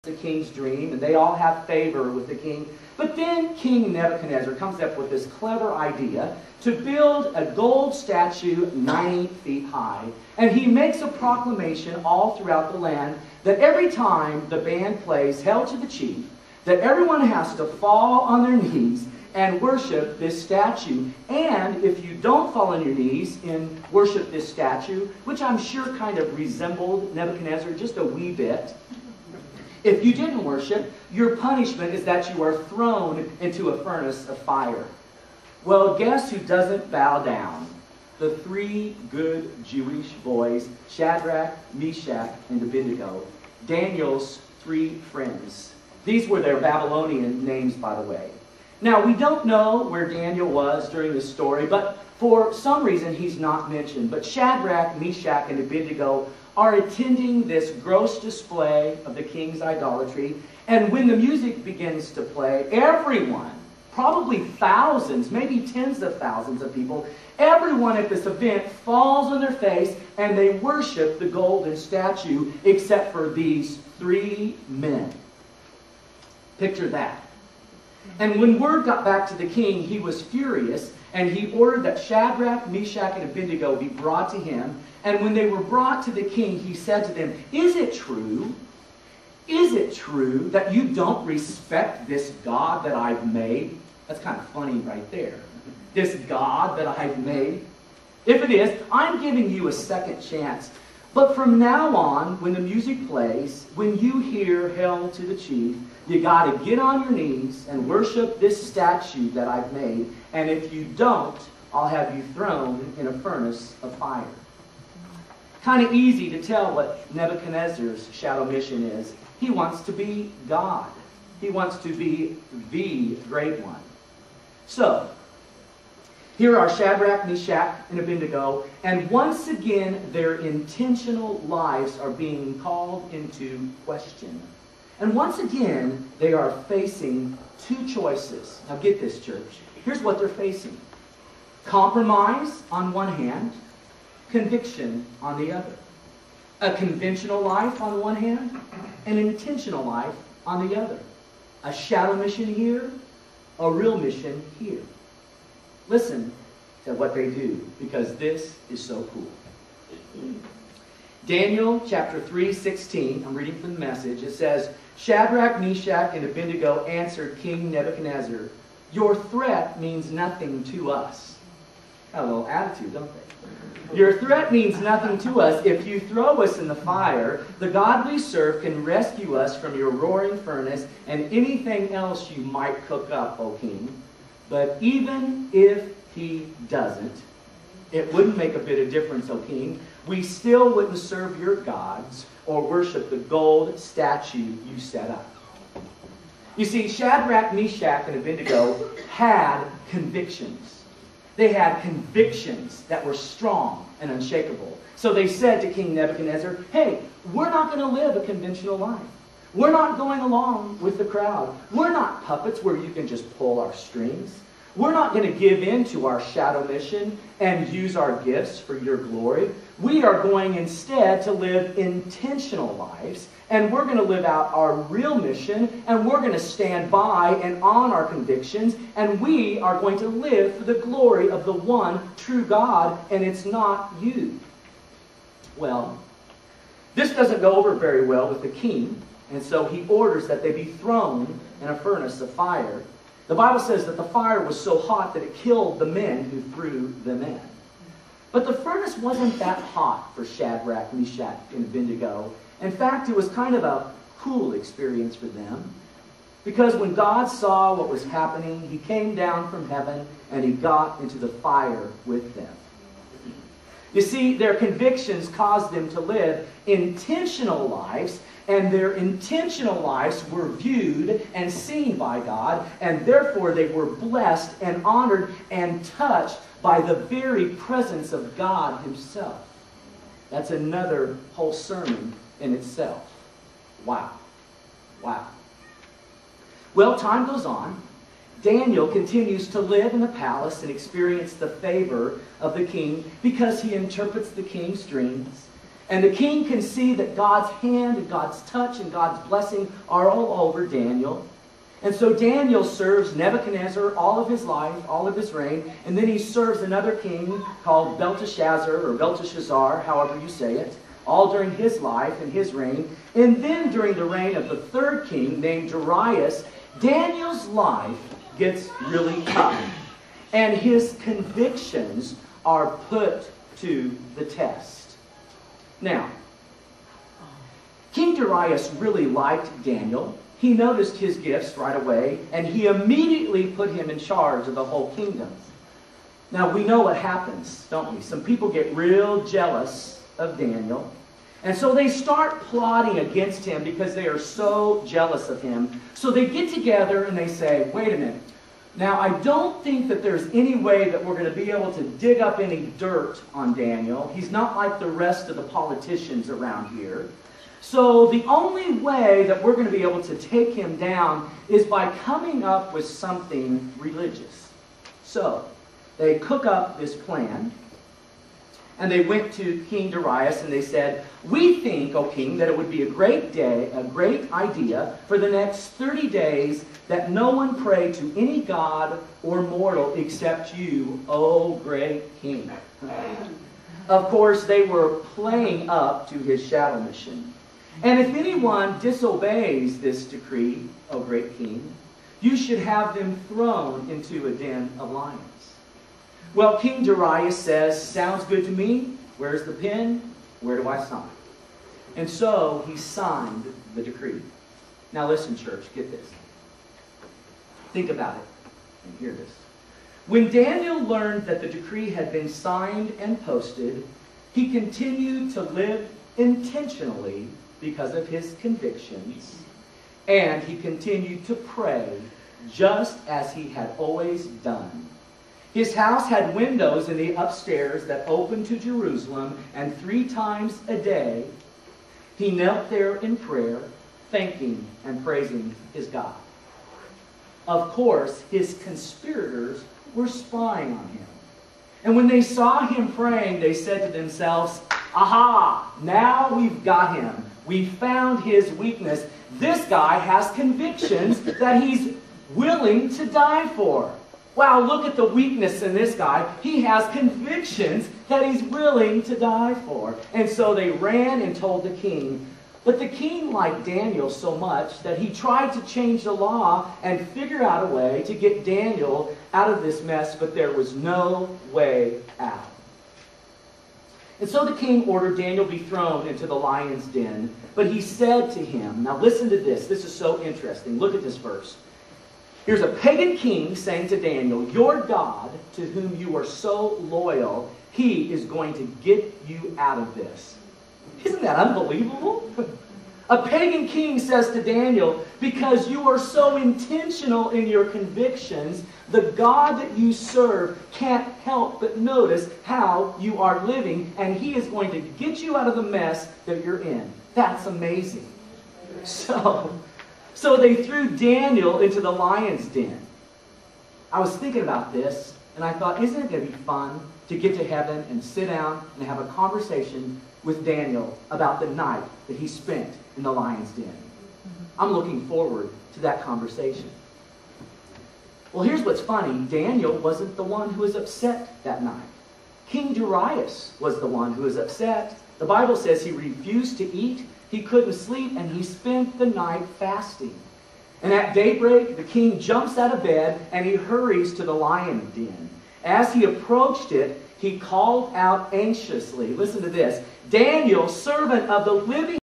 the king's dream, and they all have favor with the king. But then King Nebuchadnezzar comes up with this clever idea to build a gold statue 90 feet high. And he makes a proclamation all throughout the land that every time the band plays Hail to the Chief, that everyone has to fall on their knees and worship this statue. And if you don't fall on your knees and worship this statue, which I'm sure kind of resembled Nebuchadnezzar just a wee bit, if you didn't worship, your punishment is that you are thrown into a furnace of fire. Well, guess who doesn't bow down? The three good Jewish boys, Shadrach, Meshach, and Abednego, Daniel's three friends. These were their Babylonian names, by the way. Now, we don't know where Daniel was during this story, but for some reason he's not mentioned. But Shadrach, Meshach, and Abednego are attending this gross display of the king's idolatry. And when the music begins to play, everyone, probably thousands, maybe tens of thousands of people, everyone at this event falls on their face and they worship the golden statue, except for these three men. Picture that. And when word got back to the king, he was furious, and he ordered that Shadrach, Meshach, and Abednego be brought to him. And when they were brought to the king, he said to them, "Is it true? Is it true that you don't respect this God that I've made?" That's kind of funny right there. This God that I've made. If it is, I'm giving you a second chance. But from now on, when the music plays, when you hear Hail to the Chief, you got to get on your knees and worship this statue that I've made. And if you don't, I'll have you thrown in a furnace of fire. Kind of easy to tell what Nebuchadnezzar's shadow mission is. He wants to be God. He wants to be the great one. So, here are Shadrach, Meshach, and Abednego, and once again their intentional lives are being called into question. And once again, they are facing two choices. Now get this, church. Here's what they're facing. Compromise on one hand, conviction on the other. A conventional life on one hand, an intentional life on the other. A shadow mission here, a real mission here. Listen to what they do, because this is so cool. Daniel chapter 3:16, I'm reading from the Message. It says, Shadrach, Meshach, and Abednego answered King Nebuchadnezzar, "Your threat means nothing to us." Got a little attitude, don't they? "Your threat means nothing to us. If you throw us in the fire, the God we serve can rescue us from your roaring furnace and anything else you might cook up, O king. But even if he doesn't, it wouldn't make a bit of difference, O king. We still wouldn't serve your gods or worship the gold statue you set up." You see, Shadrach, Meshach, and Abednego had convictions. They had convictions that were strong and unshakable. So they said to King Nebuchadnezzar, "Hey, we're not going to live a conventional life. We're not going along with the crowd. We're not puppets where you can just pull our strings. We're not going to give in to our shadow mission and use our gifts for your glory. We are going instead to live intentional lives, and we're going to live out our real mission, and we're going to stand by and on our convictions, and we are going to live for the glory of the one true God, and it's not you." Well, this doesn't go over very well with the king, and so he orders that they be thrown in a furnace of fire. The Bible says that the fire was so hot that it killed the men who threw them in. But the furnace wasn't that hot for Shadrach, Meshach, and Abednego. In fact, it was kind of a cool experience for them. Because when God saw what was happening, he came down from heaven and he got into the fire with them. You see, their convictions caused them to live intentional lives, and their intentional lives were viewed and seen by God, and therefore they were blessed and honored and touched by the very presence of God himself. That's another whole sermon in itself. Wow. Wow. Well, time goes on. Daniel continues to live in the palace and experience the favor of the king because he interprets the king's dreams. And the king can see that God's hand and God's touch and God's blessing are all over Daniel. And so Daniel serves Nebuchadnezzar all of his life, all of his reign, and then he serves another king called Belteshazzar, or Belteshazzar, however you say it, all during his life and his reign. And then during the reign of the third king named Darius, Daniel's life gets really tough. And his convictions are put to the test. Now, King Darius really liked Daniel. He noticed his gifts right away, and he immediately put him in charge of the whole kingdom. Now, we know what happens, don't we? Some people get real jealous of Daniel, and so they start plotting against him because they are so jealous of him. So they get together and they say, wait a minute. Now, I don't think that there's any way that we're going to be able to dig up any dirt on Daniel. He's not like the rest of the politicians around here. So the only way that we're going to be able to take him down is by coming up with something religious. So they cook up this plan, and they went to King Darius and they said, we think, O king, that it would be a great idea for the next 30 days that no one pray to any god or mortal except you, O great king. Of course, they were playing up to his shadow mission. And if anyone disobeys this decree, O great king, you should have them thrown into a den of lions. Well, King Darius says, sounds good to me. Where's the pen? Where do I sign? And so he signed the decree. Now listen, church, get this. Think about it and hear this. When Daniel learned that the decree had been signed and posted, he continued to live intentionally because of his convictions, and he continued to pray just as he had always done. His house had windows in the upstairs that opened to Jerusalem, and 3 times a day he knelt there in prayer, thanking and praising his God. Of course, his conspirators were spying on him. And when they saw him praying, they said to themselves, aha, now we've got him. We found his weakness. This guy has convictions that he's willing to die for. Wow, look at the weakness in this guy. He has convictions that he's willing to die for. And so they ran and told the king. But the king liked Daniel so much that he tried to change the law and figure out a way to get Daniel out of this mess, but there was no way out. And so the king ordered Daniel be thrown into the lion's den. But he said to him, now listen to this. This is so interesting. Look at this verse. Here's a pagan king saying to Daniel, your God, to whom you are so loyal, he is going to get you out of this. Isn't that unbelievable? A pagan king says to Daniel, because you are so intentional in your convictions, the God that you serve can't help but notice how you are living, and he is going to get you out of the mess that you're in. That's amazing. So they threw Daniel into the lion's den. I was thinking about this, and I thought, isn't it going to be fun to get to heaven and sit down and have a conversation with Daniel about the night that he spent in the lion's den? I'm looking forward to that conversation. Well, here's what's funny. Daniel wasn't the one who was upset that night. King Darius was the one who was upset. The Bible says he refused to eat, he couldn't sleep, and he spent the night fasting. And at daybreak, the king jumps out of bed and he hurries to the lion den. As he approached it, he called out anxiously, listen to this, Daniel, servant of the living